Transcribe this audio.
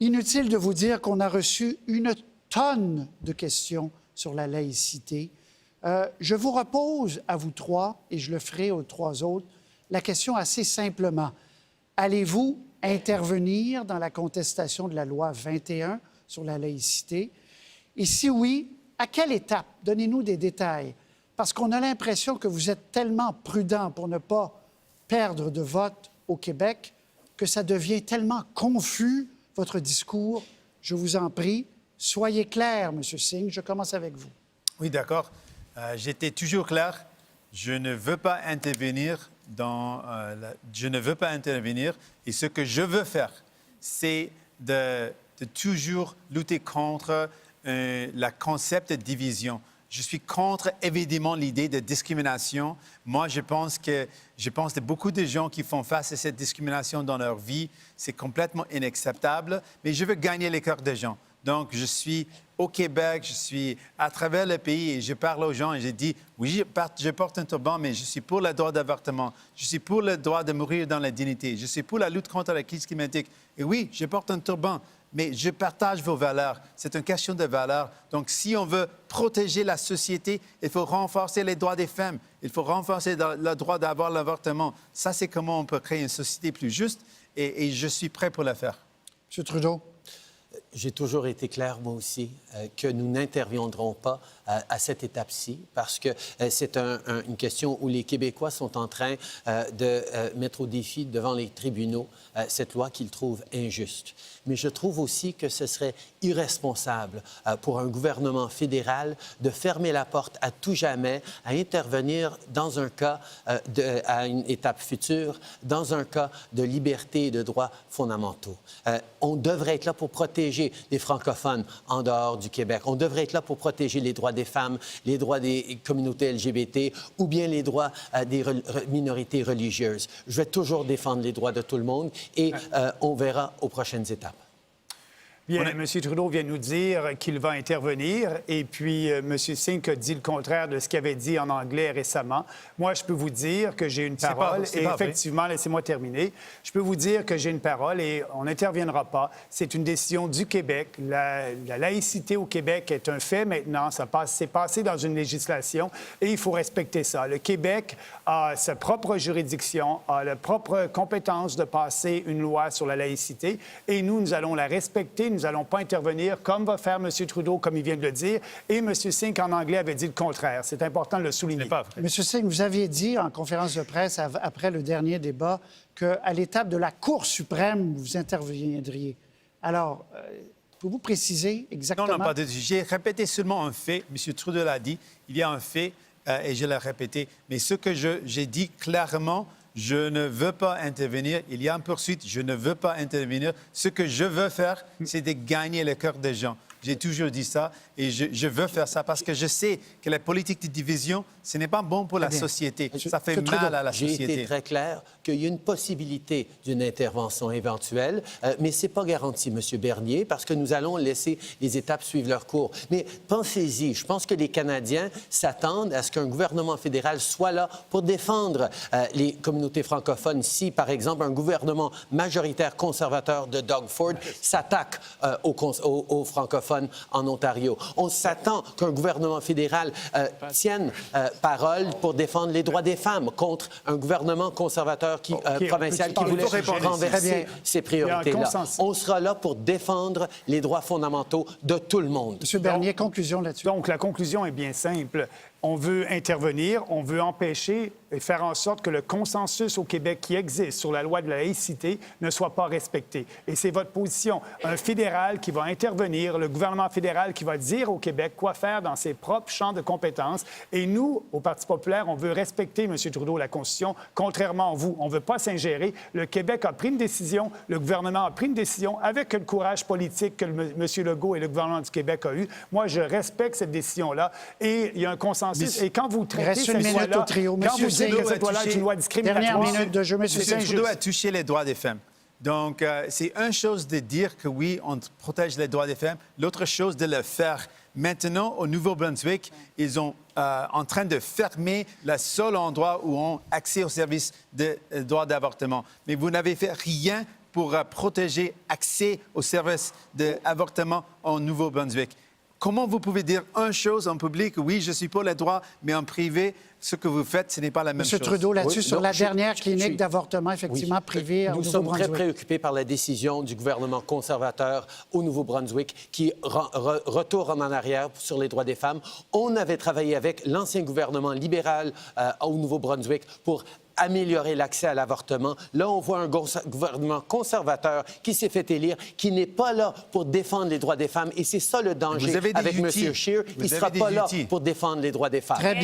Inutile de vous dire qu'on a reçu une tonne de questions sur la laïcité. Je vous repose à vous trois, et je le ferai aux trois autres, la question assez simplement. Allez-vous intervenir dans la contestation de la loi 21 sur la laïcité? Et si oui, à quelle étape? Donnez-nous des détails. Parce qu'on a l'impression que vous êtes tellement prudent pour ne pas perdre de vote au Québec que ça devient tellement confus, votre discours. Je vous en prie, soyez clair, M. Singh. Je commence avec vous. Oui, d'accord. J'étais toujours clair. Je ne veux pas intervenir Je ne veux pas intervenir. Et ce que je veux faire, c'est de toujours lutter contre le concept de division. Je suis contre, évidemment, l'idée de discrimination. Moi, je pense que beaucoup de gens qui font face à cette discrimination dans leur vie, c'est complètement inacceptable. Mais je veux gagner les cœurs des gens. Donc, je suis au Québec, je suis à travers le pays et je parle aux gens et je dis, oui, je porte un turban, mais je suis pour le droit d'avortement. Je suis pour le droit de mourir dans la dignité. Je suis pour la lutte contre la crise climatique. Et oui, je porte un turban. Mais je partage vos valeurs. C'est une question de valeurs. Donc, si on veut protéger la société, il faut renforcer les droits des femmes. Il faut renforcer le droit d'avoir l'avortement. Ça, c'est comment on peut créer une société plus juste et je suis prêt pour le faire. M. Trudeau. J'ai toujours été clair, moi aussi, que nous n'interviendrons pas à cette étape-ci parce que c'est une question où les Québécois sont en train de mettre au défi devant les tribunaux cette loi qu'ils trouvent injuste. Mais je trouve aussi que ce serait irresponsable pour un gouvernement fédéral de fermer la porte à tout jamais à intervenir dans un cas à une étape future, dans un cas de liberté et de droits fondamentaux. On devrait être là pour protéger les francophones en dehors du Québec. On devrait être là pour protéger les droits des femmes, les droits des communautés LGBT ou bien les droits des minorités religieuses. Je vais toujours défendre les droits de tout le monde et on verra aux prochaines étapes. Bien, M. Trudeau vient nous dire qu'il va intervenir et puis M. Singh a dit le contraire de ce qu'il avait dit en anglais récemment. Moi, je peux vous dire que j'ai une parole et effectivement, laissez-moi terminer, je peux vous dire que j'ai une parole et on n'interviendra pas. C'est une décision du Québec. La laïcité au Québec est un fait maintenant. C'est passé dans une législation et il faut respecter ça. Le Québec a sa propre juridiction, a la propre compétence de passer une loi sur la laïcité et nous allons la respecter. Nous n'allons pas intervenir comme va faire M. Trudeau, comme il vient de le dire. Et M. Singh, en anglais, avait dit le contraire. C'est important de le souligner. M. Singh, vous aviez dit en conférence de presse après le dernier débat qu'à l'étape de la Cour suprême, vous interviendriez. Alors, pouvez-vous préciser exactement? Non, pas de... J'ai répété seulement un fait. M. Trudeau l'a dit. Il y a un fait et je l'ai répété. Mais ce que j'ai dit clairement... Je ne veux pas intervenir. Il y a une poursuite. Je ne veux pas intervenir. Ce que je veux faire, c'est de gagner le cœur des gens. J'ai toujours dit ça et je veux faire ça parce que je sais que la politique de division, ce n'est pas bon pour la société. Ça fait mal à la société. J'ai été très clair qu'il y a une possibilité d'une intervention éventuelle, mais ce n'est pas garanti, M. Bernier, parce que nous allons laisser les étapes suivre leur cours. Mais pensez-y, je pense que les Canadiens s'attendent à ce qu'un gouvernement fédéral soit là pour défendre les communautés francophones. Si, par exemple, un gouvernement majoritaire conservateur de Doug Ford s'attaque aux francophones en Ontario. On s'attend qu'un gouvernement fédéral tienne parole pour défendre les droits des femmes contre un gouvernement conservateur provincial qui voulait renverser ces priorités-là. On sera là pour défendre les droits fondamentaux de tout le monde. M. Bernier, conclusion là-dessus. Donc, la conclusion est bien simple. On veut intervenir, on veut empêcher et faire en sorte que le consensus au Québec qui existe sur la loi de la laïcité ne soit pas respecté. Et c'est votre position. Un fédéral qui va intervenir, le gouvernement fédéral qui va dire au Québec quoi faire dans ses propres champs de compétences. Et nous, au Parti populaire, on veut respecter, M. Trudeau, la Constitution, contrairement à vous. On ne veut pas s'ingérer. Le Québec a pris une décision, le gouvernement a pris une décision avec le courage politique que M. Legault et le gouvernement du Québec ont eu. Moi, je respecte cette décision-là. Et il y a un consensus. Et quand vous traitez cette loi-là, quand vous dites que cette loi-là est une loi discriminatoire... Dernière minute de jeu, M. Trudeau a touché les droits des femmes. Donc, c'est une chose de dire que oui, on protège les droits des femmes, l'autre chose de le faire. Maintenant, au Nouveau-Brunswick, ils sont en train de fermer le seul endroit où on a accès aux services de droit d'avortement. Mais vous n'avez fait rien pour protéger accès aux services d'avortement au Nouveau-Brunswick. Comment vous pouvez dire une chose en public, oui, je suis pour les droits, mais en privé, ce que vous faites, ce n'est pas la même chose. M. Trudeau, là-dessus, Oui, sur non, la dernière clinique d'avortement, effectivement, Oui. privée au Nous sommes très Nouveau-Brunswick. préoccupés par la décision du gouvernement conservateur au Nouveau-Brunswick qui retourne en arrière sur les droits des femmes. On avait travaillé avec l'ancien gouvernement libéral au Nouveau-Brunswick pour améliorer l'accès à l'avortement. Là, on voit un gouvernement conservateur qui s'est fait élire, qui n'est pas là pour défendre les droits des femmes. Et c'est ça le danger avec M. Scheer. Il ne sera pas là pour défendre les droits des femmes. Très bien.